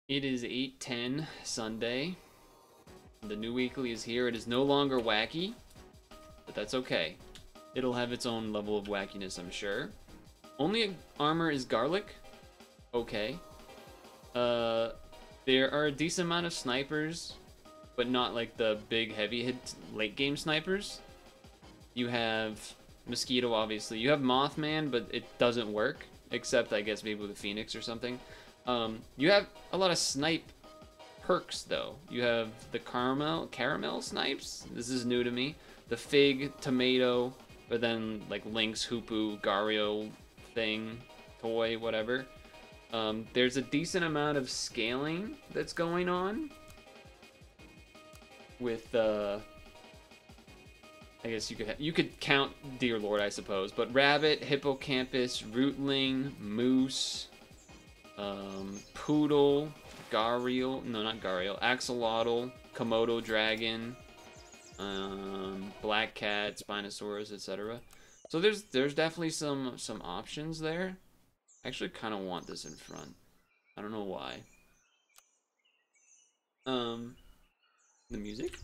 It is 8:10 Sunday. The new weekly is here. It is no longer wacky, but that's okay. It'll have its own level of wackiness, I'm sure. Only armor is garlic. Okay. There are a decent amount of snipers, but not like the big heavy hit late game snipers. You have Mosquito, obviously. You have Mothman, but it doesn't work, except I guess maybe with a Phoenix or something. You have a lot of snipe perks though. You have the caramel snipes. This is new to me. The fig, tomato, but then like Lynx, Hoopu, Gario thing, toy, whatever. There's a decent amount of scaling that's going on with I guess you could count Dear Lord, I suppose, but rabbit, hippocampus, rootling, moose, poodle, Gariel, no, not Gariel, axolotl, Komodo dragon, black cat, Spinosaurus, etc. So there's definitely some options there. I actually kind of want this in front. I don't know why. The music.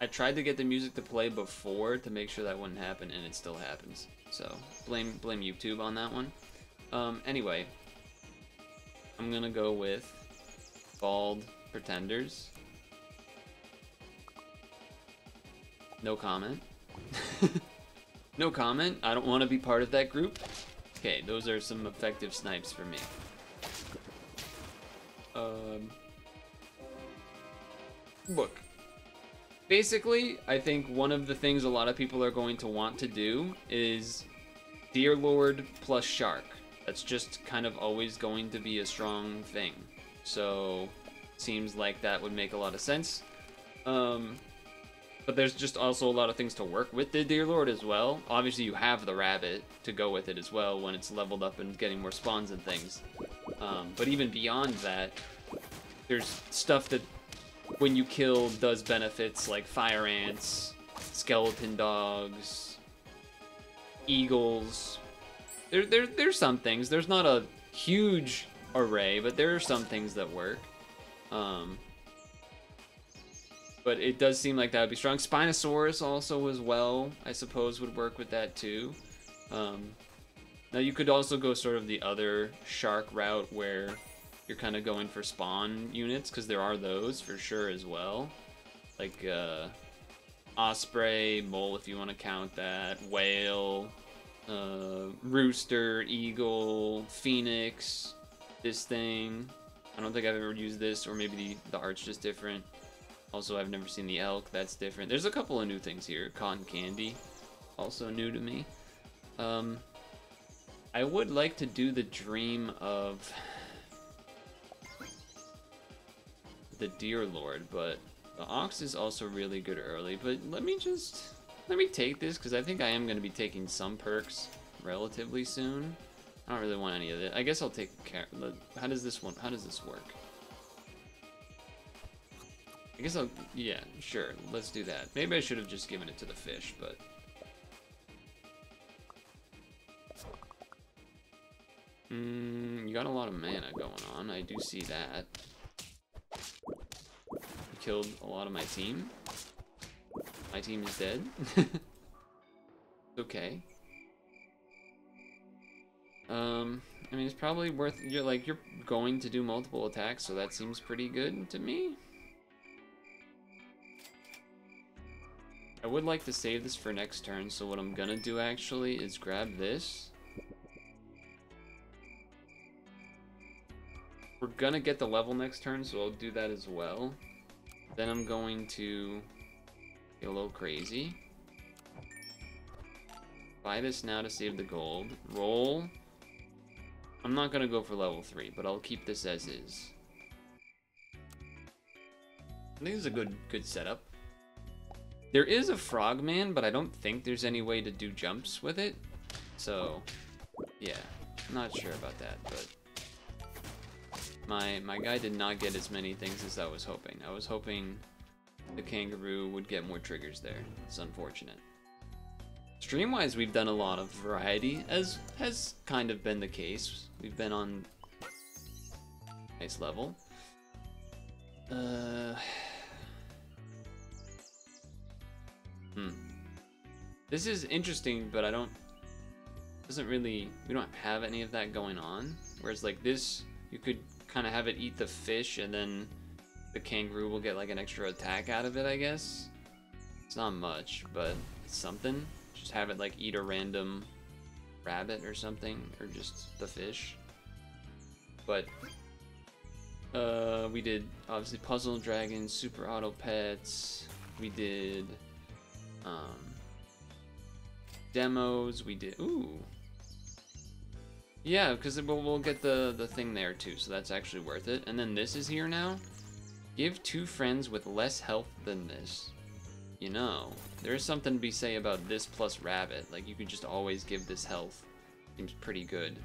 I tried to get the music to play before to make sure that wouldn't happen, and it still happens. So blame YouTube on that one. Anyway, I'm gonna go with Bald Pretenders. No comment. No comment. I don't want to be part of that group. Okay, those are some effective snipes for me. Look. Basically, I think one of the things a lot of people are going to want to do is Dear Lord plus Shark. That's just kind of always going to be a strong thing. So, seems like that would make a lot of sense. But there's just also a lot of things to work with the Dear Lord as well. Obviously, you have the rabbit to go with it as well when it's leveled up and getting more spawns and things. But even beyond that, there's stuff that when you kill does benefits like fire ants, skeleton dogs, eagles. There's some things. There's not a huge array, but there are some things that work. But it does seem like that would be strong. Spinosaurus also as well, I suppose, would work with that too. Now you could also go sort of the other shark route where you're kind of going for spawn units, because there are those for sure as well. Like osprey, mole if you want to count that, whale, rooster, eagle, phoenix, this thing. I don't think I've ever used this, or maybe the art's just different. Also, I've never seen the elk, that's different. There's a couple of new things here. Cotton candy, also new to me. I would like to do the dream of the Dear Lord, but the ox is also really good early. But let me take this, because I think I am going to be taking some perks relatively soon. I don't really want any of it. I guess I'll take how does this work? I guess yeah, sure, let's do that. Maybe I should have just given it to the fish, but you got a lot of mana going on. I do see that. You killed a lot of my team. My team is dead. Okay. I mean, it's probably worth. You're going to do multiple attacks, so that seems pretty good to me. I would like to save this for next turn, so what I'm gonna do actually is grab this. We're gonna get the level next turn, so I'll do that as well. Then I'm going to get a little crazy. Buy this now to save the gold. Roll. I'm not gonna go for level 3, but I'll keep this as is. I think it's a good setup. There is a frogman, but I don't think there's any way to do jumps with it. So, yeah, I'm not sure about that, but my guy did not get as many things as I was hoping. I was hoping the kangaroo would get more triggers there. It's unfortunate. Stream-wise, we've done a lot of variety, as has kind of been the case. We've been on Nice level. This is interesting, but we don't have any of that going on. Whereas like this, you could kind of have it eat the fish and then the kangaroo will get like an extra attack out of it, I guess. It's not much, but it's something. Just have it like eat a random rabbit or something, or just the fish. But we did obviously Puzzle Dragons, Super Auto Pets. We did demos. We did yeah, because we'll get the thing there too, so that's actually worth it. And then this is here now. Give 2 friends with less health than this. You know, there is something to be say about this plus rabbit. Like, you could just always give this health. Seems pretty good.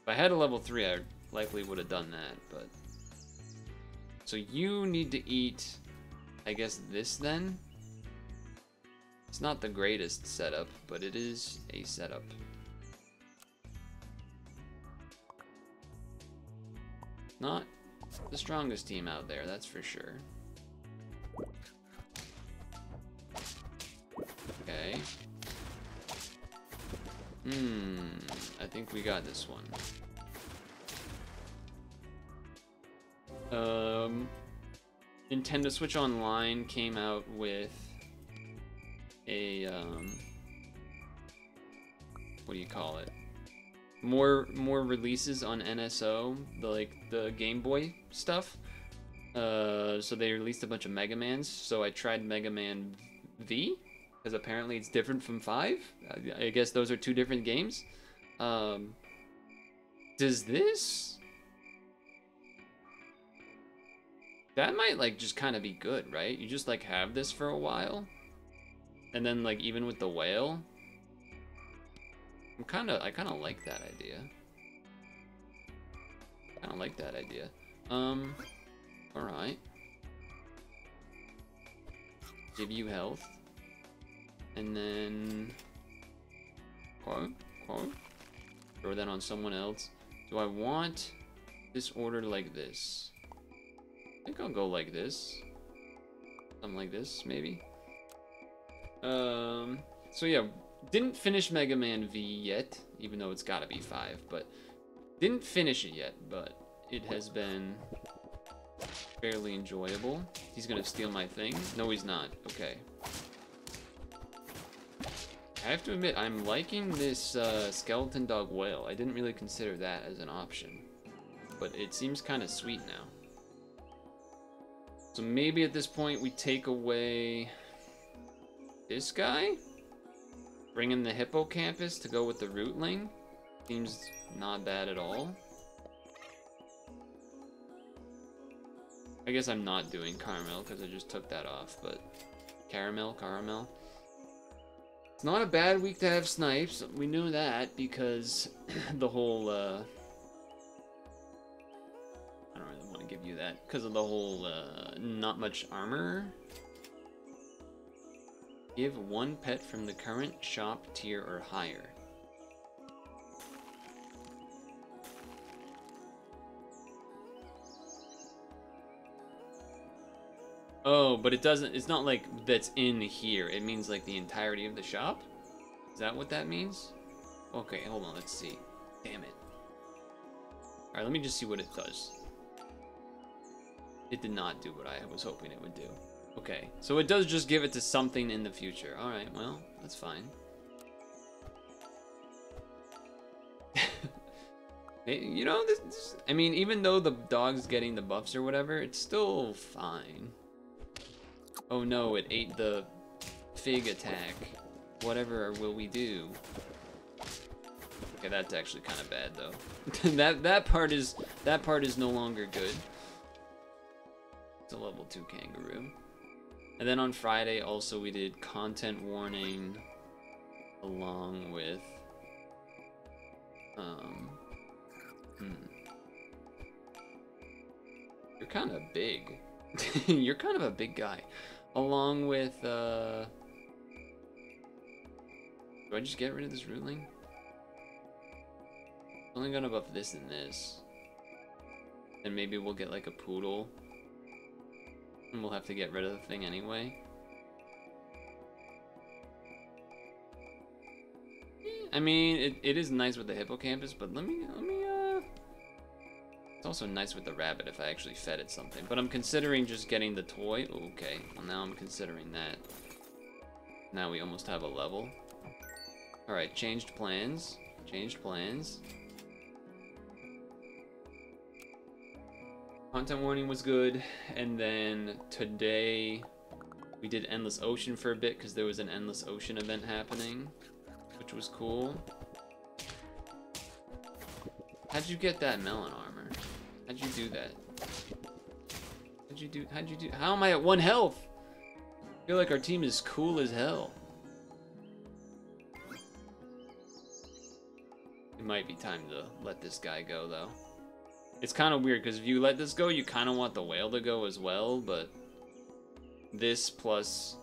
If I had a level 3, I likely would have done that, but... So you need to eat, I guess, this then? It's not the greatest setup, but it is a setup. Not the strongest team out there, that's for sure. Okay. I think we got this one. Nintendo Switch Online came out with a what do you call it? More releases on NSO, the Game Boy stuff. So they released a bunch of Mega Mans. So I tried Mega Man V, because apparently it's different from 5. I guess those are 2 different games. Does this? That might like just kind of be good, right? You just like have this for a while, and then like even with the whale, I kind of like that idea. All right. Give you health, and then throw that on someone else. Do I want this order like this? I think I'll go like this. Something like this, maybe. So yeah, didn't finish Mega Man V yet, even though it's gotta be 5, but didn't finish it yet, but it has been fairly enjoyable. He's gonna steal my thing. No, he's not. Okay. I have to admit, I'm liking this skeleton dog whale. I didn't really consider that as an option, but it seems kind of sweet now. So maybe at this point we take away this guy? Bring in the hippocampus to go with the rootling? Seems not bad at all. I guess I'm not doing caramel because I just took that off, but caramel. It's not a bad week to have snipes. We knew that because the whole I don't really want to give you that because of the whole not much armor. Give 1 pet from the current shop tier or higher. Oh, but it doesn't, it's not like that's in here. It means like the entirety of the shop? Is that what that means? Okay, hold on, let's see. Damn it. Alright, let me just see what it does. It did not do what I was hoping it would do. Okay, so it does just give it to something in the future. Alright, well, that's fine. You know, this, I mean, even though the dog's getting the buffs or whatever, it's still fine. Oh no, it ate the fig attack. Whatever will we do? Okay, that's actually kind of bad though. that part is no longer good. It's a level 2 kangaroo. And then on Friday also we did content warning along with you're kind of big. You're kind of a big guy. Along with do I just get rid of this ruling? Only gonna buff this and this. And maybe we'll get like a Purtle. And we'll have to get rid of the thing anyway. I mean, it is nice with the hippocampus, but let me it's also nice with the rabbit if I actually fed it something. But I'm considering just getting the toy. Okay, well now I'm considering that. Now we almost have a level. Alright, changed plans. Changed plans. Content warning was good, and then today we did Endless Ocean for a bit because there was an Endless Ocean event happening, which was cool. How'd you get that melon armor? How'd you do that? How'd you do, how am I at 1 health? I feel like our team is cool as hell. It might be time to let this guy go though. It's kind of weird because if you let this go, you kind of want the whale to go as well, but this plus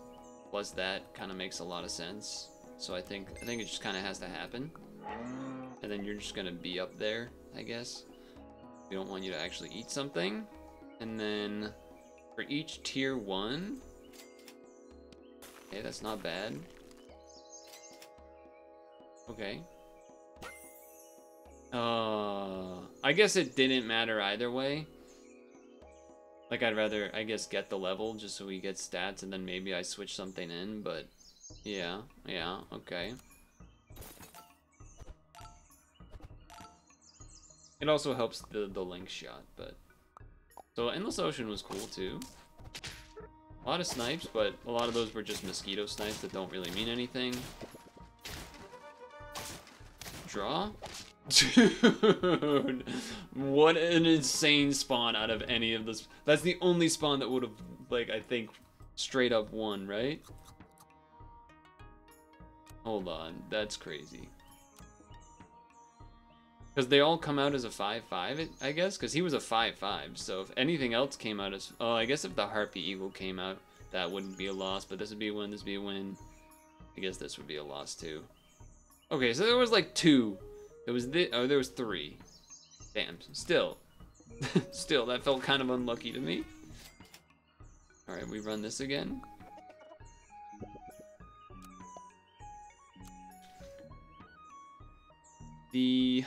that kind of makes a lot of sense. So I think it just kind of has to happen. And then you're just gonna be up there, I guess. We don't want you to actually eat something. And then for each tier 1, okay, that's not bad. Okay. I guess it didn't matter either way. Like, I'd rather, I guess, get the level just so we get stats and then maybe I switch something in, but yeah, okay. It also helps the link shot, but... So, Endless Ocean was cool, too. A lot of snipes, but a lot of those were just mosquito snipes that don't really mean anything. Draw? Dude, what an insane spawn out of any of this. That's the only spawn that would have, like, I think, straight up won, right? Hold on, that's crazy. Because they all come out as a 5-5, I guess? Because he was a 5-5, so if anything else came out as... Oh, I guess if the Harpy Eagle came out, that wouldn't be a loss, but this would be a win, this would be a win. I guess this would be a loss, too. Okay, so there was, like, 2. There was there was 3. Damn, still. Still, that felt kind of unlucky to me. Alright, we run this again. The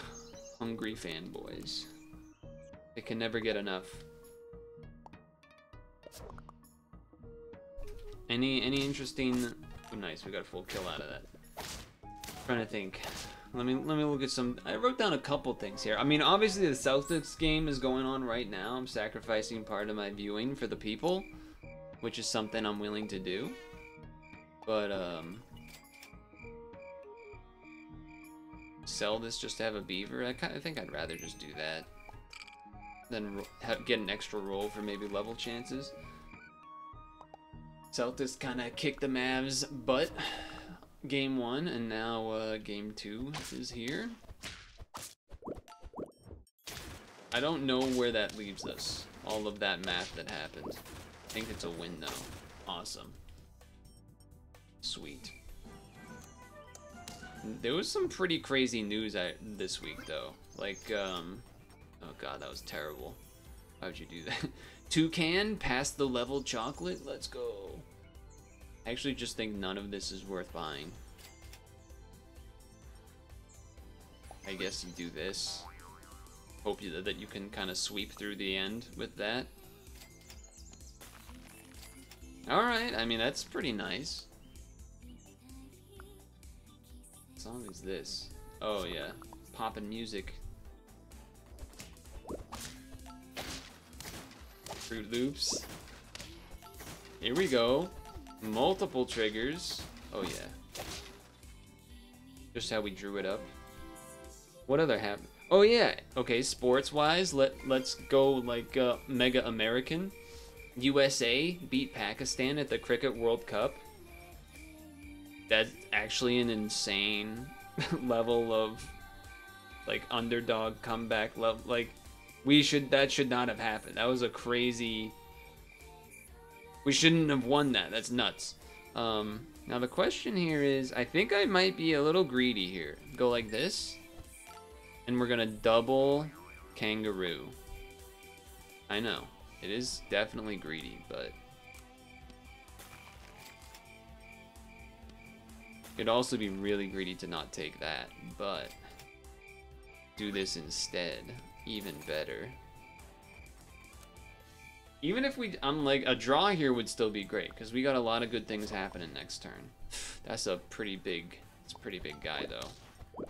hungry fanboys. They can never get enough. Any interesting... Oh, nice, we got a full kill out of that. Trying to think. Let me look at some... I wrote down a couple things here. I mean, obviously the Celtics game is going on right now. I'm sacrificing part of my viewing for the people, which is something I'm willing to do. But, sell this just to have a beaver? I think I'd rather just do that than get an extra roll for maybe level chances. Celtics kind of kicked the Mavs' butt. Game 1, and now game 2 is here. I don't know where that leaves us. All of that math that happened. I think it's a win though. Awesome. Sweet. There was some pretty crazy news this week though. Like, oh god, that was terrible. Why would you do that? Toucan, past the level chocolate? Let's go. I actually just think none of this is worth buying. I guess you do this. Hope that you can kind of sweep through the end with that. Alright, I mean, that's pretty nice. What song is this? Oh, yeah. Poppin' music. Fruit Loops. Here we go. Multiple triggers. Oh yeah. Just how we drew it up. What other happened? Oh yeah. Okay, sports wise, let's go like Mega American. USA beat Pakistan at the Cricket World Cup. That's actually an insane level of like underdog comeback level. Like that should not have happened. That was a crazy. We shouldn't have won that. That's nuts. Now the question here is, I think I might be a little greedy here. Go like this, and we're gonna double kangaroo. I know. It is definitely greedy, but... It'd also be really greedy to not take that, but... Do this instead. Even better. Even if we... like, a draw here would still be great, because we got a lot of good things happening next turn. That's a pretty big... It's a pretty big guy, though.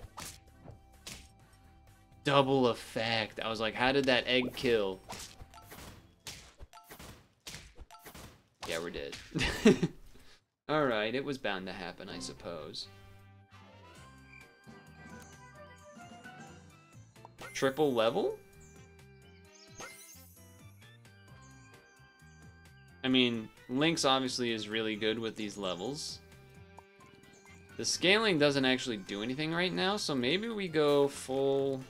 Double effect. I was like, how did that egg kill? Yeah, we're dead. Alright, it was bound to happen, I suppose. Triple level? I mean, Lynx obviously is really good with these levels. The scaling doesn't actually do anything right now, so maybe we go full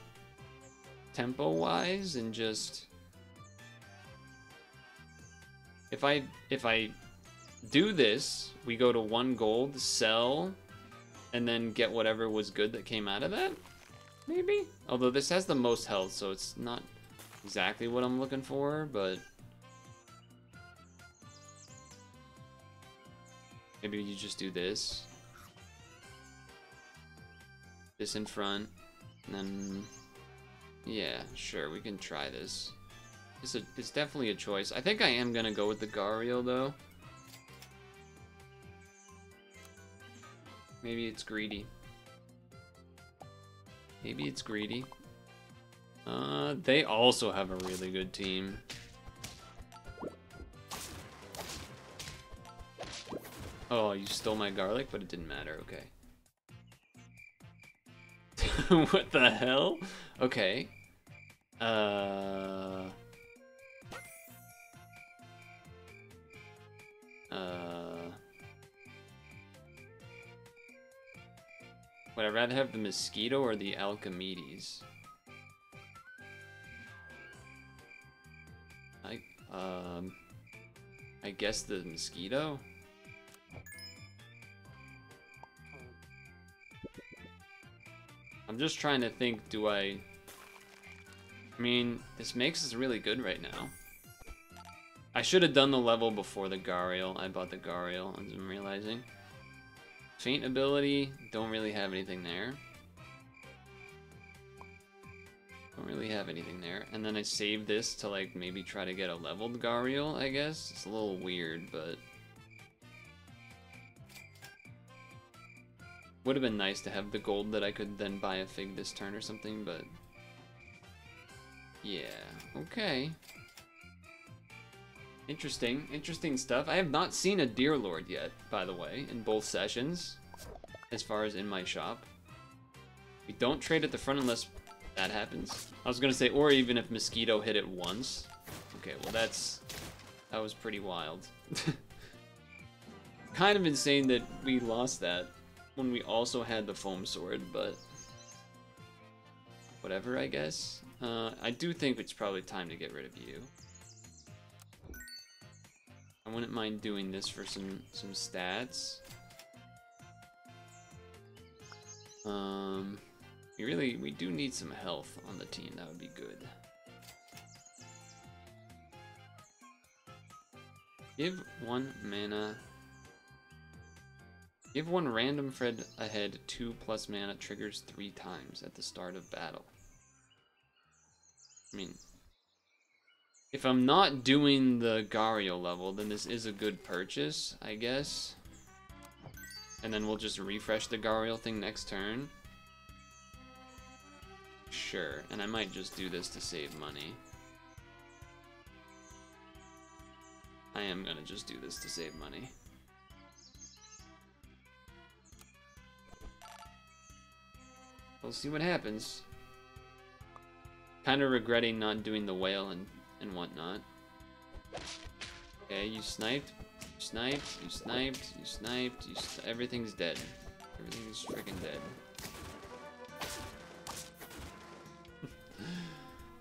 tempo-wise and just... If I do this, we go to 1 gold, sell, and then get whatever was good that came out of that? Maybe? Although this has the most health, so it's not exactly what I'm looking for, but... Maybe you just do this. This in front, and then... Yeah, sure, we can try this. It's definitely a choice. I think I am gonna go with the Gario, though. Maybe it's greedy. Maybe it's greedy. They also have a really good team. Oh, you stole my garlic, but it didn't matter, okay. What the hell? Okay. Would I rather have the mosquito or the Alchemedes? I guess the mosquito? I'm just trying to think, I mean, this makes us really good right now. I should have done the level before the Gariel. I bought the Gariel, as I'm realizing. Faint ability, don't really have anything there. Don't really have anything there. And then I saved this to, like, maybe try to get a leveled Gariel, I guess. It's a little weird, but... Would have been nice to have the gold that I could then buy a fig this turn or something, but... Yeah, okay. Interesting stuff. I have not seen a Deer Lord yet, by the way, in both sessions, as far as in my shop. We don't trade at the front unless that happens. I was gonna say, or even if Mosquito hit it once. Okay, well that was pretty wild. Kind of insane that we lost that when we also had the Foam Sword, but whatever, I guess. I do think it's probably time to get rid of you. I wouldn't mind doing this for some stats. We do need some health on the team. That would be good. Give 1 mana. Give 1 random Fred ahead 2+ mana triggers 3 times at the start of battle. I mean, if I'm not doing the Gario level, then this is a good purchase, I guess. And then we'll just refresh the Gario thing next turn. Sure, and I might just do this to save money. I am gonna just do this to save money. We'll see what happens. Kind of regretting not doing the whale and whatnot. Okay, you sniped, you sniped, everything's dead. Everything's freaking dead.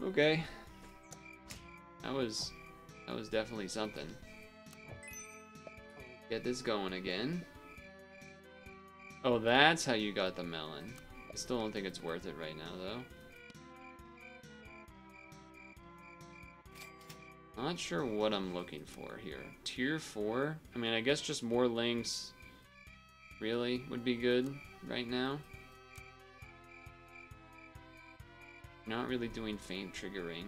Okay. That was definitely something. Get this going again. Oh, that's how you got the melon. I still don't think it's worth it right now, though. Not sure what I'm looking for here. Tier 4? I mean, I guess just more links really would be good right now. Not really doing faint triggering.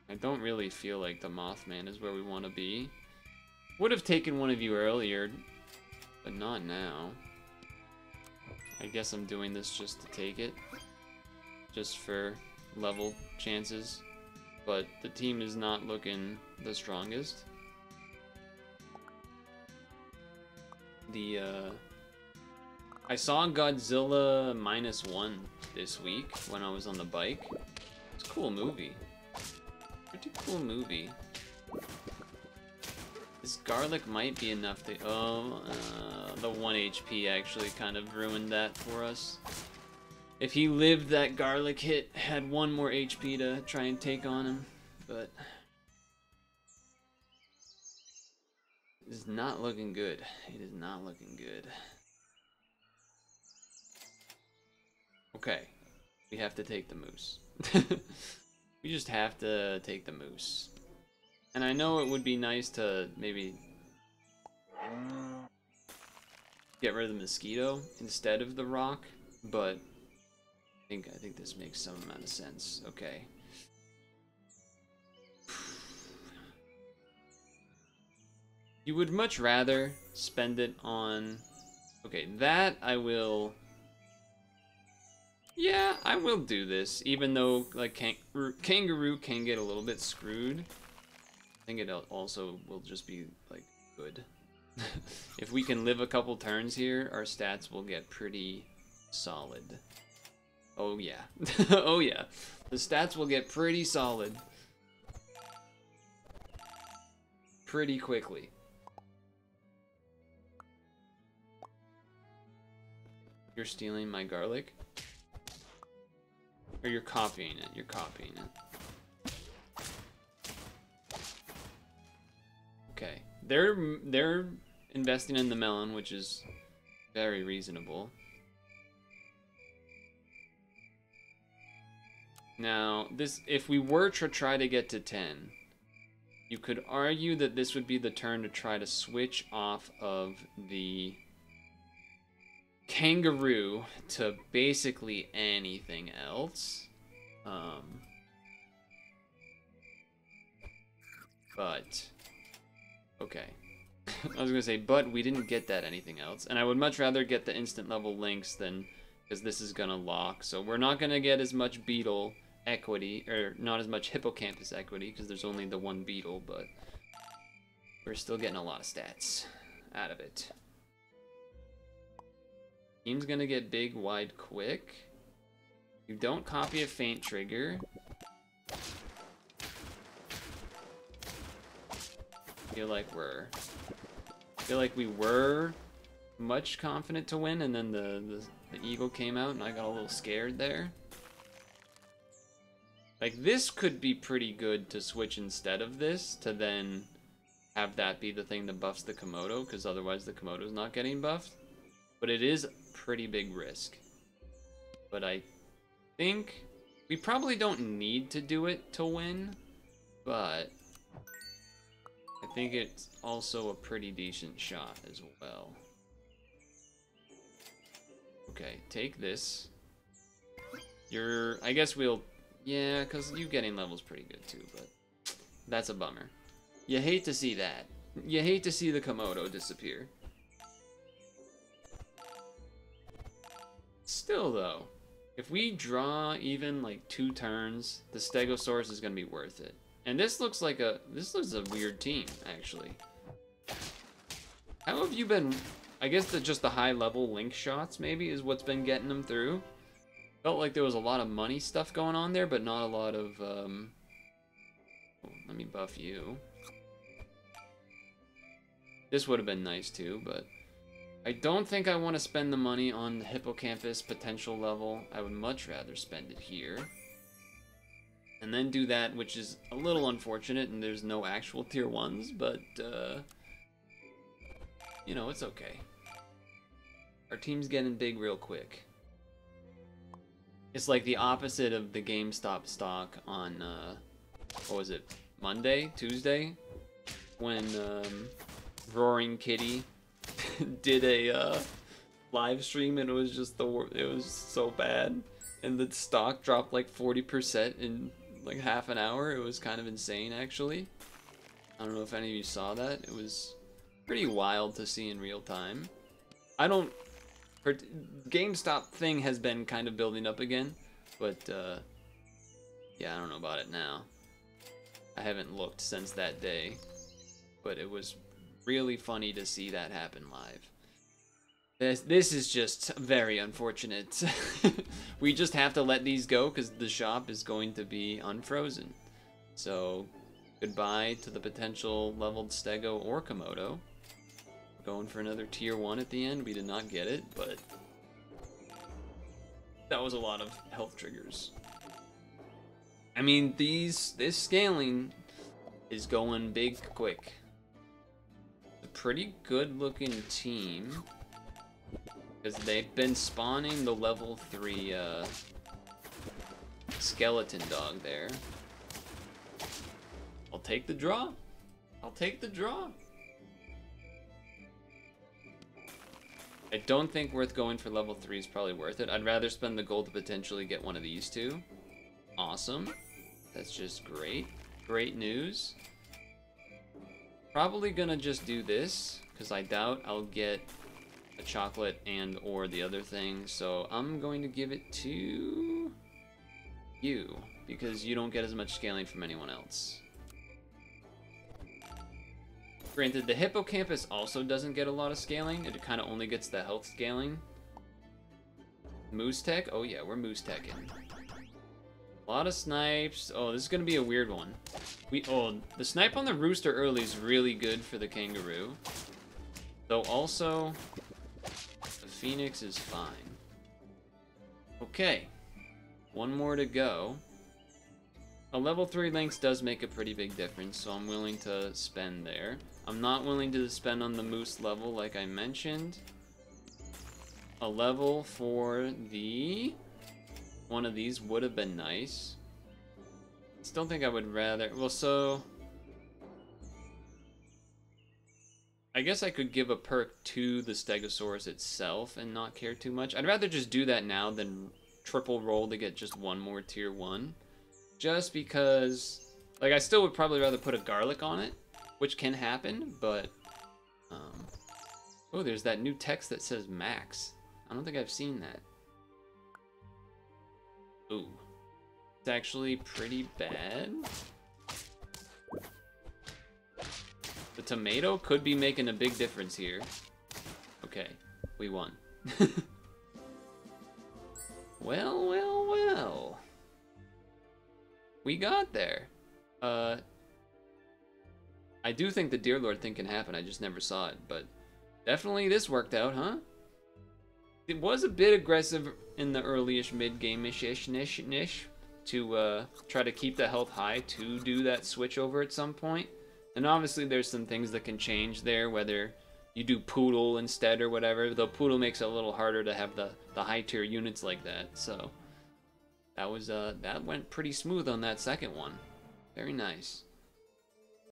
I don't really feel like the Mothman is where we want to be. Would have taken one of you earlier, but not now. I guess I'm doing this just to take it. Just for level chances. But the team is not looking the strongest. I saw Godzilla -1 this week when I was on the bike. It's a cool movie. Pretty cool movie. This garlic might be enough to... Oh, the 1 HP actually kind of ruined that for us. If he lived, that garlic hit had 1 more HP to try and take on him, but... It is not looking good. It is not looking good. Okay. We have to take the moose. We just have to take the moose. And I know it would be nice to maybe get rid of the mosquito instead of the rock, but I think this makes some amount of sense. Okay. You would much rather spend it on... Okay, that I will... Yeah, I will do this, even though like kangaroo can get a little bit screwed. I think it also will just be like good. If we can live a couple turns here, our stats will get pretty solid. Oh yeah. Oh yeah. The stats will get pretty solid. Pretty quickly. You're stealing my garlic? Or you're copying it. You're copying it. Okay. They're investing in the melon, which is very reasonable. Now, this, if we were to try to get to 10, you could argue that this would be the turn to try to switch off of the kangaroo to basically anything else. But okay. I was gonna say, but we didn't get that anything else, and I would much rather get the instant level links than, because this is gonna lock, so we're not gonna get as much beetle equity, or not as much hippocampus equity, because there's only the 1 beetle, but we're still getting a lot of stats out of it. Team's gonna get big, wide, quick. You don't copy a faint trigger. Feel like we were much confident to win, and then the eagle came out and I got a little scared there. Like, this could be pretty good to switch instead of this, to then have that be the thing that buffs the Komodo, because otherwise the Komodo's not getting buffed. But it is a pretty big risk. But I think we probably don't need to do it to win, but I think it's also a pretty decent shot as well. Okay, take this. I guess we'll, yeah, because you getting level's pretty good too, but that's a bummer. You hate to see that. You hate to see the Komodo disappear. Still though, if we draw even like 2 turns, the Stegosaurus is gonna be worth it. And this looks like a weird team, actually. How have you been? I guess just the high level link shots maybe is what's been getting them through. Felt like there was a lot of money stuff going on there, but not a lot of oh, let me buff you. This would have been nice too, but I don't think I want to spend the money on the hippocampus potential level. I would much rather spend it here. And then do that, which is a little unfortunate, and there's no actual tier 1s, but, you know, it's okay. Our team's getting big real quick. It's like the opposite of the GameStop stock on, what was it, Monday, Tuesday? When, Roaring Kitty did a, live stream and it was just it was so bad. And the stock dropped like 40% in like half an hour. It was kind of insane, actually. I don't know if any of you saw that. It was pretty wild to see in real time. GameStop thing has been kind of building up again, but yeah, I don't know about it now. I haven't looked since that day, but it was really funny to see that happen live. This is just very unfortunate. We just have to let these go because the shop is going to be unfrozen. So goodbye to the potential leveled Stego or Komodo. Going for another tier 1 at the end. We did not get it, but that was a lot of health triggers. I mean, this scaling is going big quick. It's a pretty good looking team because they've been spawning the level 3 skeleton dog there. I'll take the draw. I'll take the draw. I don't think worth going for level 3 is probably worth it. I'd rather spend the gold to potentially get one of these two. Awesome. That's just great. Great news. Probably gonna just do this, because I doubt I'll get a chocolate and or the other thing. So I'm going to give it to you, because you don't get as much scaling from anyone else. Granted, the hippocampus also doesn't get a lot of scaling. It kind of only gets the health scaling. Moose tech? Oh yeah, we're moose teching. A lot of snipes. Oh, this is gonna be a weird one. The snipe on the rooster early is really good for the kangaroo. Though also, the phoenix is fine. Okay, one more to go. A level 3 lynx does make a pretty big difference, so I'm willing to spend there. I'm not willing to spend on the moose level like I mentioned. A level for the... one of these would have been nice. Still think I would rather... well, so... I guess I could give a perk to the Stegosaurus itself and not care too much. I'd rather just do that now than triple roll to get just one more tier 1. Just because... like, I still would probably rather put a garlic on it, which can happen, but... oh, there's that new text that says max. I don't think I've seen that. Ooh. It's actually pretty bad. The tomato could be making a big difference here. Okay, we won. Well, well, well. We got there. I do think the Deer Lord thing can happen, I just never saw it, but definitely this worked out, huh? It was a bit aggressive in the early-ish, mid-game-ish to try to keep the health high to do that switch over at some point. And obviously there's some things that can change there, whether you do Purtle instead or whatever, though Purtle makes it a little harder to have the high-tier units like that, so... that was that went pretty smooth on that second one. Very nice.